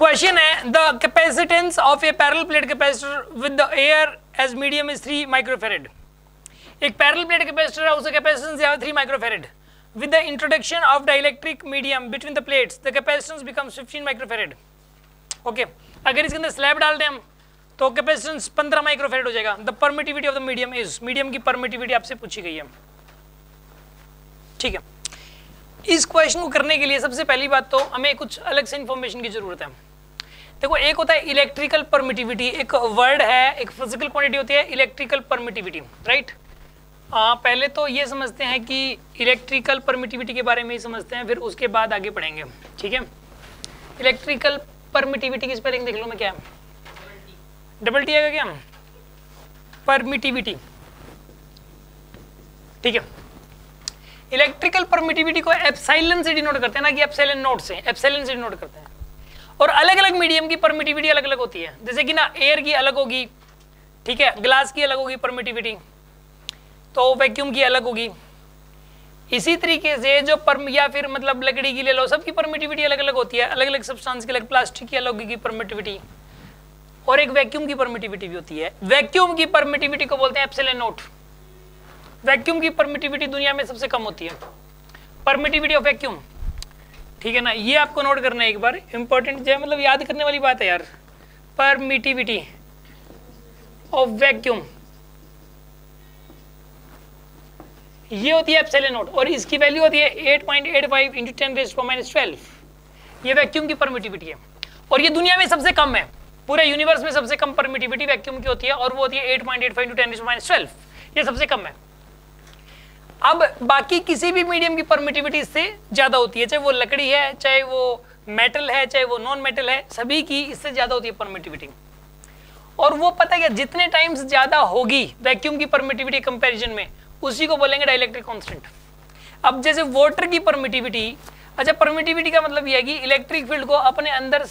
Question है the capacitance of a parallel plate capacitor with the air as medium is 3 microfarad. एक parallel plate capacitor है, उसका capacitance दिया हुआ 3 microfarad. With the introduction of dielectric medium between the plates the capacitance becomes 15 microfarad. Okay, अगर इसके अंदर slab डाल दें हम तो कैपेसिटेंस 15 माइक्रोफेरेड हो जाएगा। The permittivity of the medium is, medium की परमिटिविटी आपसे पूछी गई है। ठीक है, इस क्वेश्चन को करने के लिए सबसे पहली बात तो हमें कुछ अलग से इंफॉर्मेशन की जरूरत है। देखो, एक होता है इलेक्ट्रिकल परमिटिविटी, एक वर्ड है, एक फिजिकल क्वांटिटी होती है इलेक्ट्रिकल परमिटिविटी, राइट। पहले तो ये समझते हैं कि इलेक्ट्रिकल परमिटिविटी के बारे में ही समझते हैं, फिर उसके बाद आगे पढ़ेंगे। ठीक है, इलेक्ट्रिकल परमिटिविटी की स्पेलिंग देख लो मैं, क्या डबल टी आएगा क्या, परमिटिविटी। ठीक है, इलेक्ट्रिकल परमिटिविटी को एप्सिलॉन से डिनोट करते हैं ना, कि एप्सिलॉन नोट से, एप्सिलॉन से डिनोट करते हैं। और अलग अलग मीडियम की परमिटिविटी अलग अलग होती है, जैसे कि ना एयर की अलग होगी, ठीक है, ग्लास की अलग होगी परमिटिविटी, तो वैक्यूम की अलग होगी। इसी तरीके से जो या फिर मतलब लकड़ी की ले लो, सबकी परमिटिविटी अलग अलग होती है, अलग अलग सब्सटेंस की अलग, प्लास्टिक की अलग होगी परमिटिविटी, और एक वैक्यूम की परमिटिविटी भी होती है। वैक्यूम की परमिटिविटी को बोलते हैं एप्सिलॉन नोट। वैक्यूम की परमिटिविटी दुनिया में सबसे कम होती है, परमिटिविटी ऑफ वैक्यूम। ठीक है ना, ये आपको नोट करना है एक बार, इंपॉर्टेंट जो है, मतलब याद करने वाली बात है यार। परमिटिविटी ऑफ वैक्यूम ये होती है एप्सिलॉन नोट, और इसकी वैल्यू होती है 8.85 × 10⁻12। ये वैक्यूम की परमिटिविटी है, और ये दुनिया में सबसे कम है, पूरे यूनिवर्स में सबसे कम परमिटिविटी वैक्यूम की होती है, और वो होती है 8.85 × 10⁻12। ये सबसे कम है। अब बाकी किसी भी मीडियम की परमिटिविटी इससे ज्यादा होती है, चाहे वो लकड़ी है, चाहे वो मेटल है, चाहे वो नॉन मेटल है, सभी की इससे ज्यादा होती है परमिटिविटी। और वो पता है, जितने टाइम्स ज्यादा होगी वैक्यूम की परमिटिविटी कंपैरिजन में, उसी को बोलेंगे डाइलेक्ट्रिक कांस्टेंट। अब जैसे वाटर की परमिटिविटी, अच्छा, परमिटिविटी का मतलब यह है कि इलेक्ट्रिक फील्ड को अपने अंदर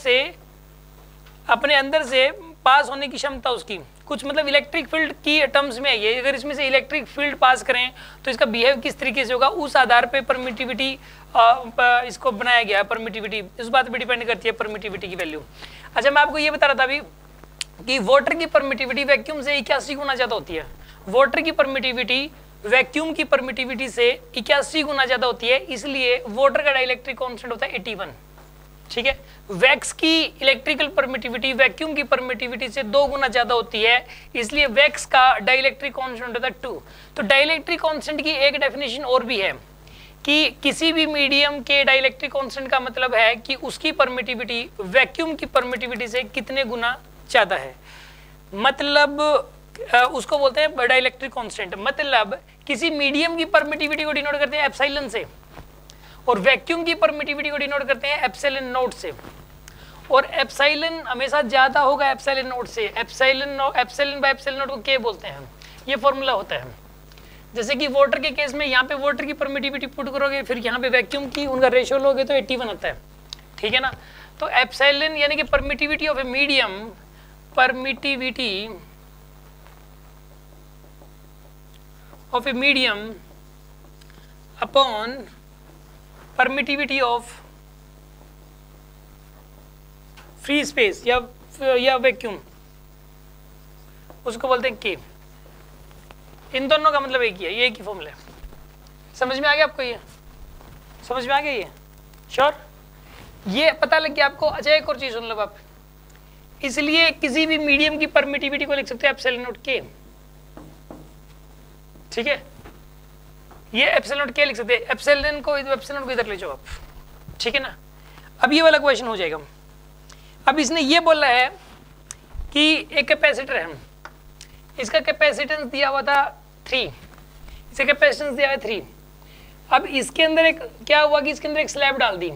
से पास होने की क्षमता उसकी, कुछ मतलब इलेक्ट्रिक फील्ड की टर्म्स में है ये। अगर इसमें से इलेक्ट्रिक फील्ड पास करें तो इसका बिहेव किस तरीके से होगा, उस आधार पे परमिटिविटी इसको बनाया गया। परमिटिविटी इस बात पे डिपेंड करती है, परमिटिविटी की वैल्यू। अच्छा, मैं आपको ये बता रहा था अभी कि वाटर की परमिटिविटी वैक्यूम से 81 गुना ज्यादा होती है। वाटर की परमिटिविटी वैक्यूम की परमिटिविटी से 81 गुना ज्यादा होती है, इसलिए वाटर का डाइलेक्ट्रिक कांस्टेंट होता है 81। ठीक है, वैक्स की इलेक्ट्रिकल परमिटिविटी वैक्यूम की परमिटिविटी से 2 गुना ज्यादा होती है, इसलिए वैक्स का डाइलेक्ट्रिक कांस्टेंट होता है 2। तो डाइलेक्ट्रिक कांस्टेंट की एक डेफिनेशन और भी है कि किसी भी मीडियम के डाइलेक्ट्रिक कांस्टेंट का मतलब है कि उसकी परमिटिविटी वैक्यूम की परमिटिविटी से कितने गुना ज्यादा है। मतलब उसको बोलते हैं डाइलेक्ट्रिक कांस्टेंट। मतलब किसी मीडियम की परमिटिविटी को डिनोट करते हैं एप्सिलॉन से, और वैक्यूम की परमिटिविटी को डिनोट करते हैं एप्सिलॉन नोट से। और एप्सिलॉन हमेशा ज्यादा होगा एप्सिलॉन नोट से। एप्सिलॉन बाय एप्सिलॉन नोट को के बोलते हैं, ये फॉर्मूला होता है। जैसे कि वाटर के केस में यहाँ पे वाटर की परमिटिविटी पुट करोगे, फिर यहाँ पे वैक्यूम की, उनका रेशियो लोगे तो 81 आता है। ठीक है ना, तो एप्सिलॉन यानी कि permittivity of a medium, permittivity of a medium upon permittivity of free space या वैक्यूम, उसको बोलते हैं के। इन दोनों का मतलब एक ही है, ये एक ही फॉर्मूला है। समझ में आ गया आपको? ये समझ में आ गया? ये श्योर? ये पता लग गया आपको? अच्छा, एक और चीज सुन लो आप, इसलिए किसी भी मीडियम की परमिटिविटी को लिख सकते हैं एप्सिलॉन नॉट के। ठीक है, ये एप्सिलॉन नॉट के लिख सकते हैं, एप्सिलॉन को इधर ले जाओ आप। ठीक है ना, अब ये वाला क्वेश्चन हो जाएगा। अब इसने ये बोला है कि एक कैपेसिटर है, इसका कैपेसिटेंस दिया हुआ था 3, इसका कैपेसिटेंस दिया हुआ है 3। अब इसके अंदर एक क्या हुआ कि इसके अंदर एक स्लैब डाल दी।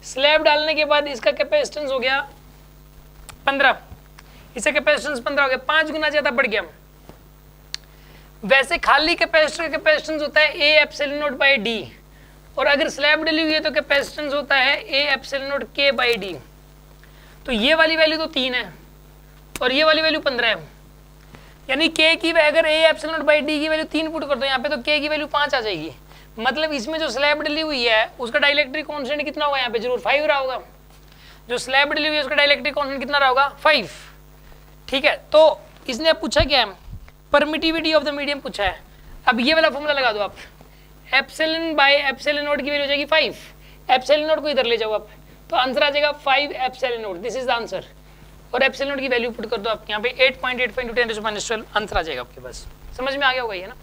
स्लैब डालने के बाद इसका कैपेसिटेंस हो गया 15, इसका कैपेसिटेंस 15 हो गया, 5 गुना ज्यादा बढ़ गया। वैसे खाली कैपेसिटर का कैपेसिटेंस होता है A epsilon nought by D, और अगर स्लैब डली हुई है तो कैपेसिटेंस होता है ए एप्सिलॉन नॉट के बाय डी। तो ये वाली वैल्यू तो 3 है और ये वाली वैल्यू 15 है, यानी के की अगर A epsilon nought by D की वैल्यू 3 पुट कर दो यहाँ पे, तो के की वैल्यू 5 आ जाएगी। मतलब इसमें जो स्लैब डली हुई है उसका डाइलेक्ट्रिक कांस्टेंट कितना होगा यहाँ पे, जरूर 5 रहा होगा। जो स्लैब डली हुई है उसका डाइलेक्ट्रिक कांस्टेंट कितना रहा होगा 5। ठीक है, तो इसने अब पूछा क्या है, परमिटिविटी ऑफ द मीडियम पूछा है। अब ये वाला फॉर्मूला लगा दो आप, एप्सिलॉन बाय एप्सिलॉन नॉट की वैल्यू हो जाएगी 5, एप्सिलॉन नॉट को इधर ले जाओ आप, तो आंसर आ जाएगा 5 epsilon not, this is the answer. और एप्सिलॉन नॉट की वैल्यू पुट कर दो आप यहाँ पे 8.85 × 10⁻12 आंसर आ जाएगा आपके पास। समझ में आ गया होगा ये ना।